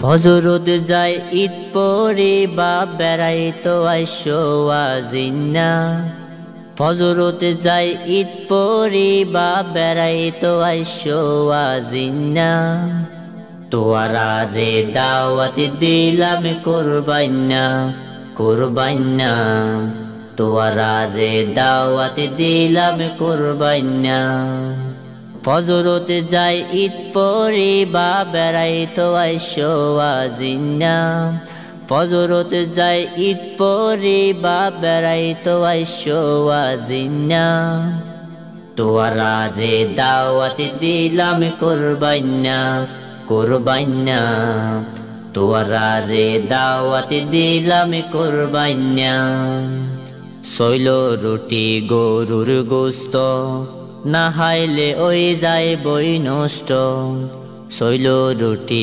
ফজরত যায় ঈদ পরে বাপ বেড়াইতো আইসো আজিনা। ফজরত যায় ঈদ পরে বাপ বেড়াইতো আইসো আজিনা। তোয়ারা রে দাওয়াত দিলাম কুরবাইনা কুরবাইনা। তোয়ারা রে দাওয়াত দিলাম কুরবাইনা। ফজরত যায় ঈদ পরে বাপ বেড়াইতো আইসো আজিনা। ফজরত যায় ঈদ পরে বাপ বেড়াইতো আইসো আজিনা। তোয়ারা রে দাওয়াত দিলাম কুরবাইনা কুরবাইনা। তোয়ারা রে দাওয়াত দিলাম কুরবাইনা। শৈল রুটি গরুর গোস্ত না হাইলে ওই যায় বই নষ্ট। শৈল রুটি